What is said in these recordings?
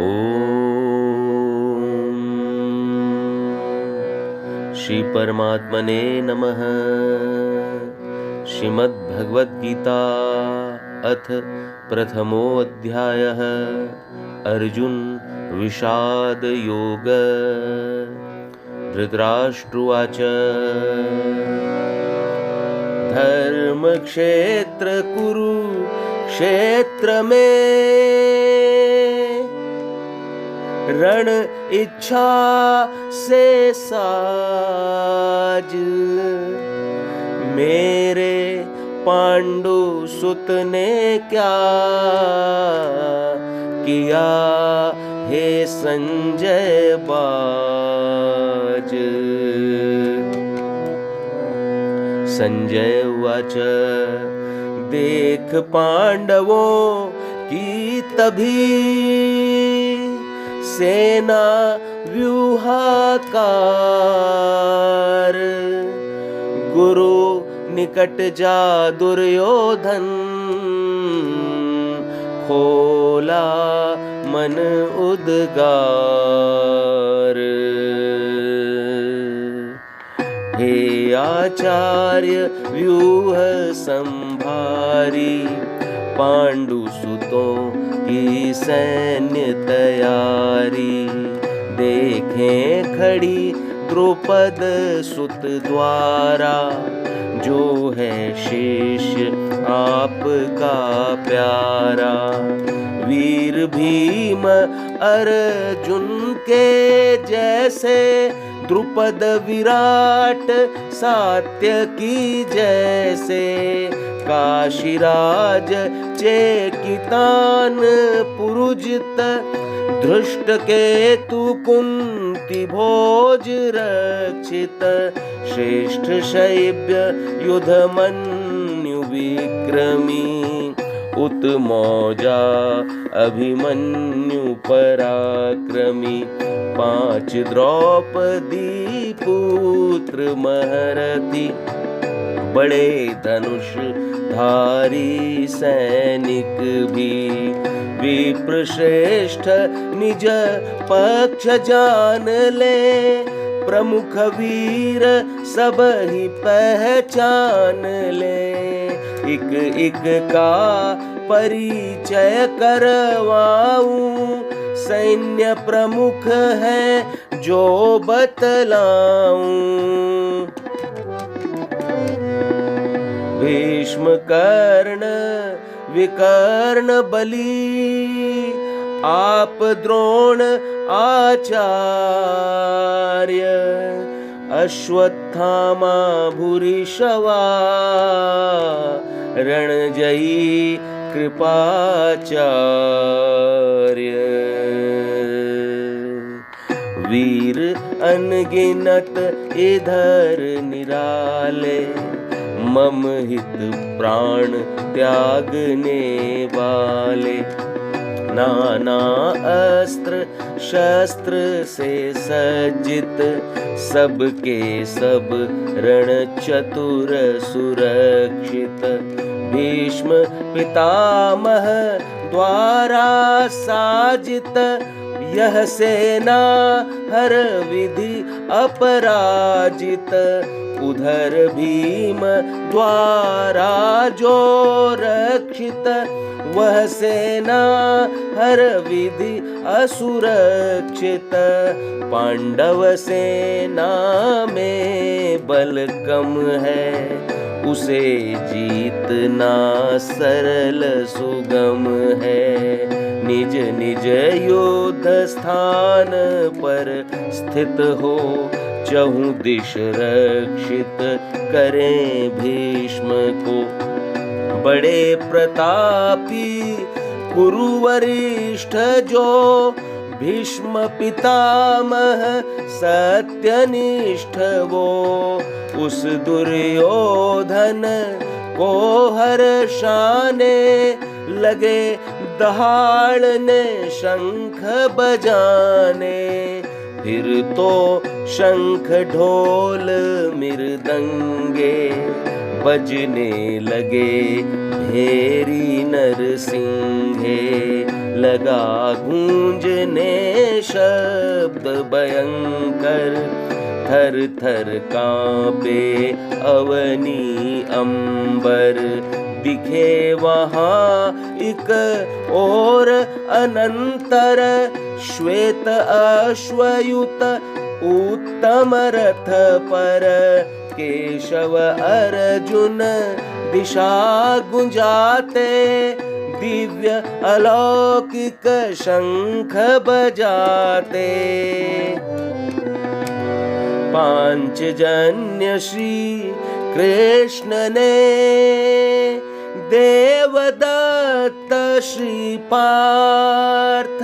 ओम श्री परमात्मने नमः। श्रीमद्भगवद्गीता अथ प्रथमोऽध्यायः। अर्जुन विषाद योग। धृतराष्ट्रुवाच धर्म क्षेत्र कुरुक्षेत्र में रण इच्छा से साज। मेरे पांडु सुत ने क्या किया हे संजय बाज। संजय उवाच देख पांडवों की तभी सेना व्यूहाकार। गुरु निकट जा दुर्योधन खोला मन उद्गार। हे आचार्य व्यूह संभारी पांडु सुतों की सैन्य तैयारी। देखें खड़ी द्रुपद सुत द्वारा जो है शिष्य आपका प्यारा। वीर भीम अर्जुन के जैसे द्रुपद विराट सात्यकी जैसे। काशीराज चेकितान पुरुजित धृष्ट केतु कुंती भोज रक्षित। श्रेष्ठ शैब्य युधमन्यु विक्रमी उत्मौजा अभिमन्यु पराक्रमी। 5 द्रौपदी पुत्र महारथी बड़े धनुष धारी सैनिक भी। विप्र श्रेष्ठ निज पक्ष जान ले प्रमुख वीर सब ही पहचान ले। एक एक का परिचय करवाऊं सैन्य प्रमुख है जो बतलाऊं। भीष्म कर्ण विकर्ण बली आप द्रोण आचार्य। अश्वत्थामा भूरिश्रवा रणजयी कृपाचार्य। वीर अनगिनत इधर निराले मम हित प्राण त्यागने वाले। नाना अस्त्र शस्त्र से सज्जित सबके सब रण चतुर सुरक्षित। भीष्म पितामह द्वारा साजित यह सेना हर विधि अपराजित। उधर भीम द्वारा जो रक्षित वह सेना हर विधि असुरक्षित। पांडव सेना में बल कम है उसे जीतना सरल सुगम है। निज निज युद्ध स्थान पर स्थित हो चहुं दिश रक्षित करें भीष्म को। बड़े प्रतापी कुरु वरिष्ठ जो भीष्म पितामह सत्यनिष्ठ वो। उस दुर्योधन को हर्षाने लगे दहाड़ने शंख बजाने। फिर तो शंख ढोल मृदंगे बजने लगे भेरी नरसिंहे। लगा गूंजने शब्द भयंकर, थर थर कांपे अवनी अंबर। दिखे वहाँ एक और अनंतर, श्वेत अश्वयुत उत्तम रथ पर, केशव अर्जुन दिशा गुंजाते, दिव्य अलौकिक शंख बजाते। पांचजन्य श्री कृष्ण ने देवदत्त श्री पार्थ,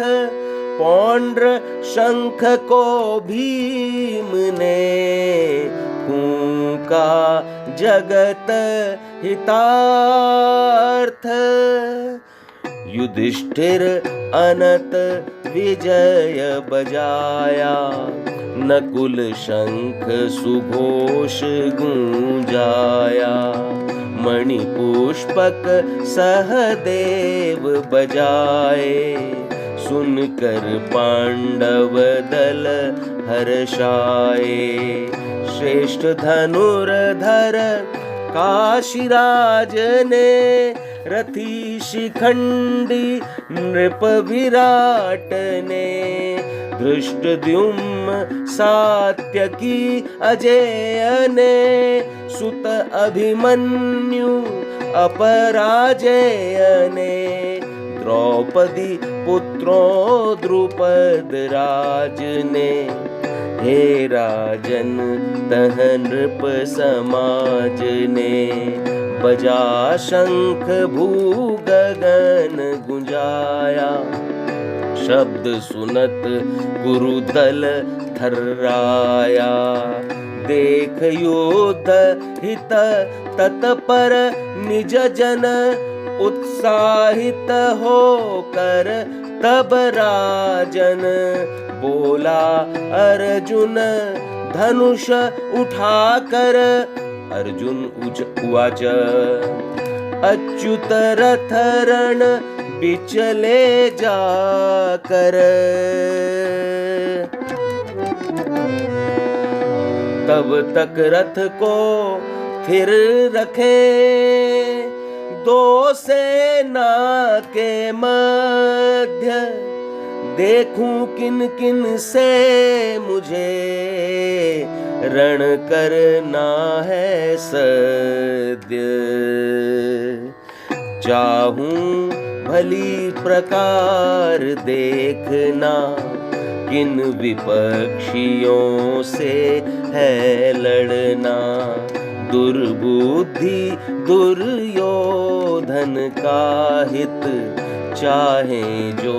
पौंड्र शंख को भीम ने फूंका जगत हितार्थ। युधिष्ठिर अनत विजय बजाया, नकुल शंख सुघोष गूंजाया। मणिपुष्पक सहदेव बजाए, सुनकर पांडव दल हर्षाए। श्रेष्ठ धनुर्धर काशीराज ने, रथी शिखंडी नृप विराट ने, धृष्टद्युम्न सात्यकी अजेय ने, सुत अभिमन्यु अपराजेय ने, द्रौपदी पुत्रों द्रुपद राज ने। हे राजन तह नृप समाज ने, बजा शंख भू गगन गुंजाया। शब्द सुनत गुरुदल थर्राया, देख युद्ध हित तत्पर निज जन, उत्साहित होकर तब राजन। बोला अर्जुन धनुष उठाकर, अर्जुन उवाच अच्युत रथ रण बिचले जाकर। तब तक रथ को फिर रखे, दो सेना के मध्य। देखूं किन किन से मुझे रण करना है सद्य। चाहूं भली प्रकार देखना, किन विपक्षियों से है लड़ना। दुर्बुद्धि दुर्योधन का हित, चाहे जो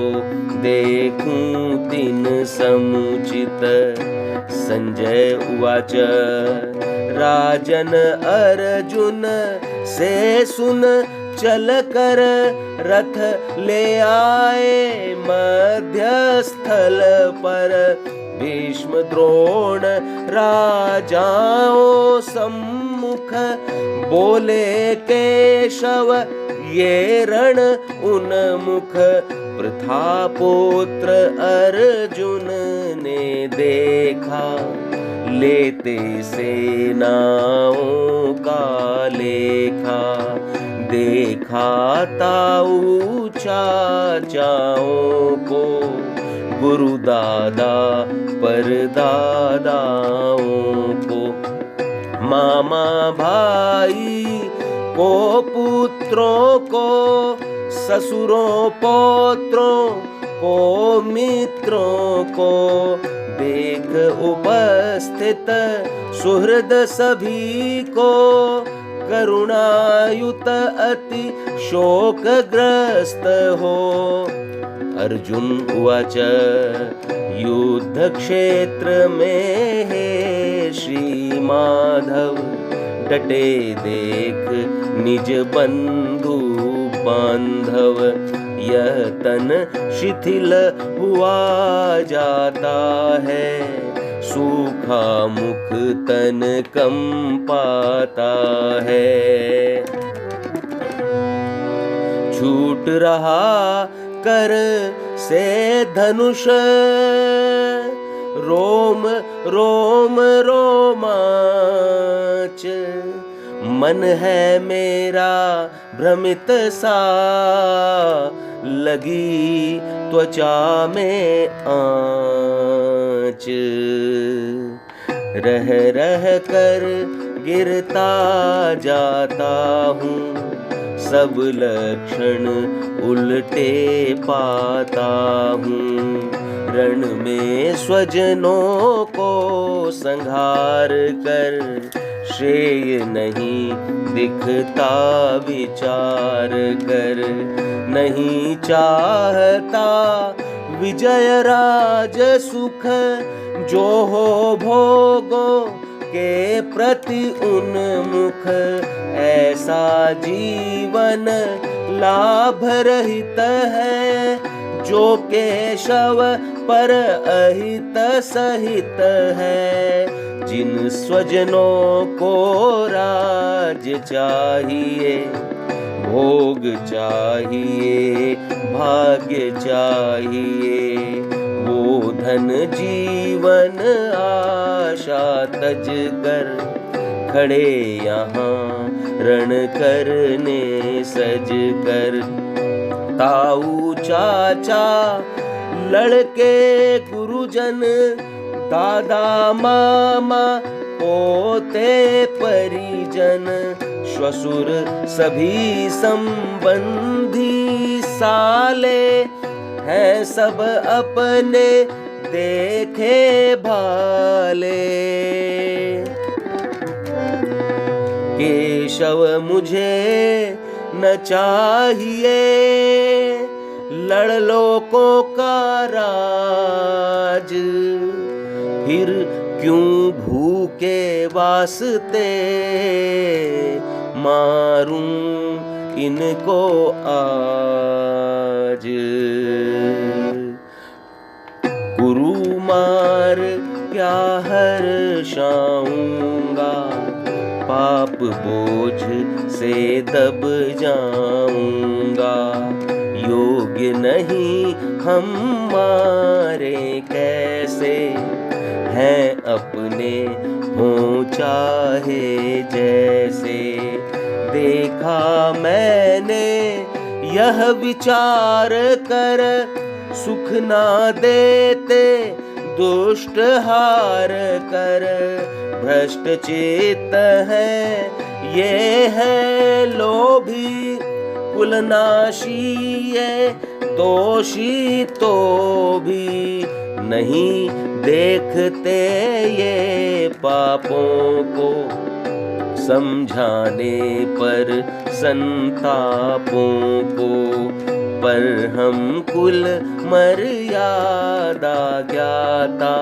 देखूं तिन समुचित। संजय उवाच राजन अर्जुन से सुन, चल कर रथ ले आए मध्यस्थल पर। भीष्म द्रोण राजाओं सम्मुख, बोले केशव ये रण उन्मुख। प्रथापुत्र अर्जुन ने देखा, लेते सेनाओं का लेखा। देखा ताऊ चाचाओं को, गुरु दादा परदादाओं को। मामा भाई को पुत्रों को, ससुरों पौत्रों को मित्रों को। देख उपस्थित सुहृद सभी को, करुणायुत अति शोकग्रस्त हो। अर्जुन उवाच युद्ध क्षेत्र में हे श्री माधव, डटे देख निज बंधु बांधव। यह तन शिथिल हुआ जाता है, सूखा मुख तन कंपाता है। छूट रहा कर से धनुष, रोम रोम रोमांच, मन है मेरा भ्रमित सा, लगी त्वचा में आँच। रह रह कर गिरता जाता हूँ, सब लक्षण उल्टे पाता हूँ। रण में स्वजनों को संहार कर, श्रेय नहीं दिखता विचार कर। नहीं चाहता विजय राज सुख, जो हो भोगों के प्रति उन्मुख। ऐसा जीवन लाभ रहित है, जो केशव पर अहित सहित है। जिन स्वजनों को राज चाहिए, भोग चाहिए, भाग्य चाहिए, वो धन जीवन आशा तज कर, खड़े यहाँ रण करने सज कर। ताऊ चाचा लड़के गुरुजन, दादा मामा पोते परिजन, श्वशुर सभी संबंधी साले, हैं सब अपने देखे भाले। केशव मुझे न चाहिए, लड़ लोकों का राज। फिर क्यों भूखे वास्ते, मारूं इनको आज। कुरुमार क्या हर्षाऊंगा, पाप बोझ से दब जाऊंगा। योग्य नहीं हम मारे कैसे, हैं अपने हो चाहे जैसे। देखा मैंने यह विचार कर, सुख ना देते दुष्ट हार कर। भ्रष्ट चित्त है ये है लोभी, कुलनाशी है दोषी तो भी। नहीं देखते ये पापों को, समझाने पर संतापों को। पर हम कुल मर्यादा ज्ञाता,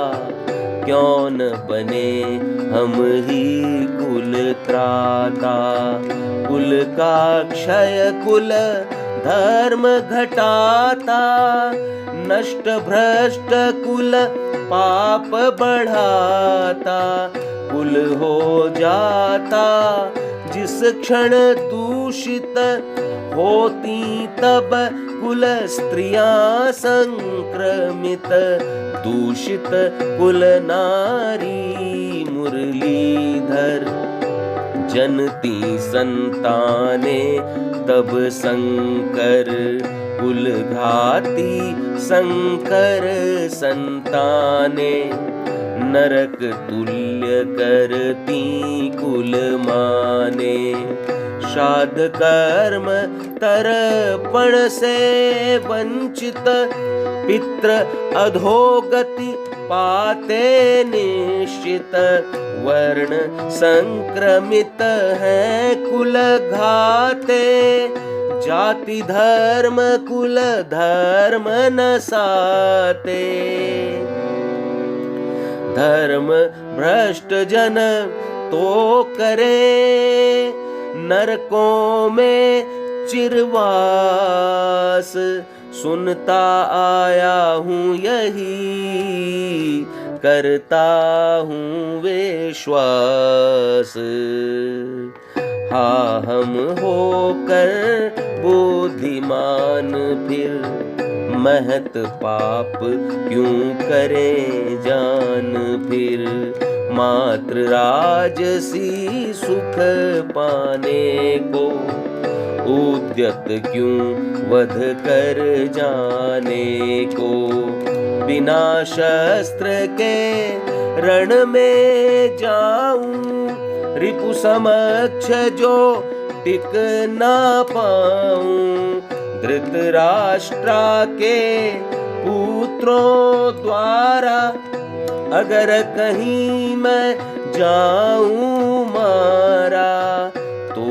क्यों न बने हम ही कुल त्राता। कुल का क्षय कुल धर्म घटाता, नष्ट भ्रष्ट कुल पाप बढ़ाता। कुल हो जाता जिस क्षण दूषित, होती तब कुल स्त्रियां संक्रमित। दूषित कुल नारी मुरलीधर, जनती संताने तब संकर। कुल घाती संकर संताने, नरक तुल्य करती कुल माने। श्राद्ध कर्म तर्पण से वंचित, पितृ अधोगति पाते निश्चित। वर्ण संक्रमित है कुल घाते, जाति धर्म कुल धर्म नसाते। धर्म भ्रष्ट जन तो करे, नरकों में चिरवास। सुनता आया हूँ यही, करता हूँ विश्वास। हाँ हम होकर बुद्धिमान फिर महत पाप क्यों करें जान फिर, मात्र राजसी सुख पाने को उद्यत क्यों वध कर जाने को। बिना शस्त्र के रण में जाऊं, रिपु समक्ष जो टिक ना पाऊं, धृतराष्ट्रा के पुत्रों द्वारा अगर कहीं मैं जाऊं मारा, तो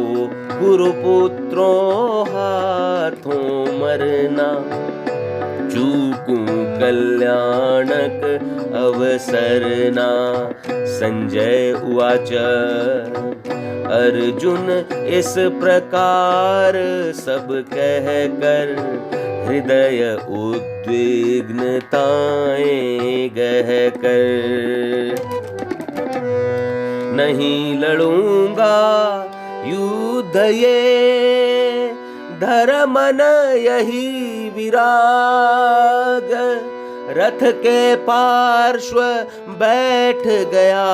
गुरुपुत्रों हाथों मरना, चूकूं कल्याणक अवसरना। संजय उवाच अर्जुन इस प्रकार सब कह कर, हृदय उद्विग्नताएं गह कर। नहीं लड़ूंगा युद्ध ये, धर्म न यही विराग, रथ के पार्श्व बैठ गया,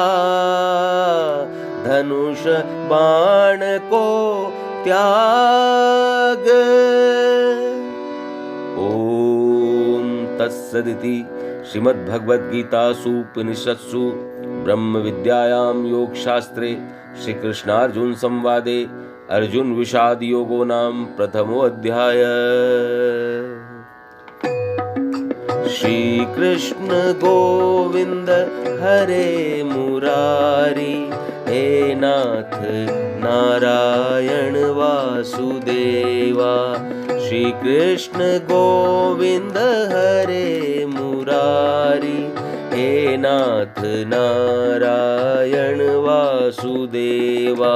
धनुष बाण को त्याग। ओम तत्सदिति श्रीमद्भगवद्गीतासु उपनिषत्सु ब्रह्म विद्यायां योगशास्त्रे श्री कृष्णार्जुन संवादे अर्जुन विषाद योगो नाम प्रथमो अध्याय। श्री कृष्ण गोविंद हरे मुरारी, हे नाथ नारायण वासुदेवा। श्री कृष्ण गोविंद हरे मुरारी, हे नाथ नारायण वासुदेवा।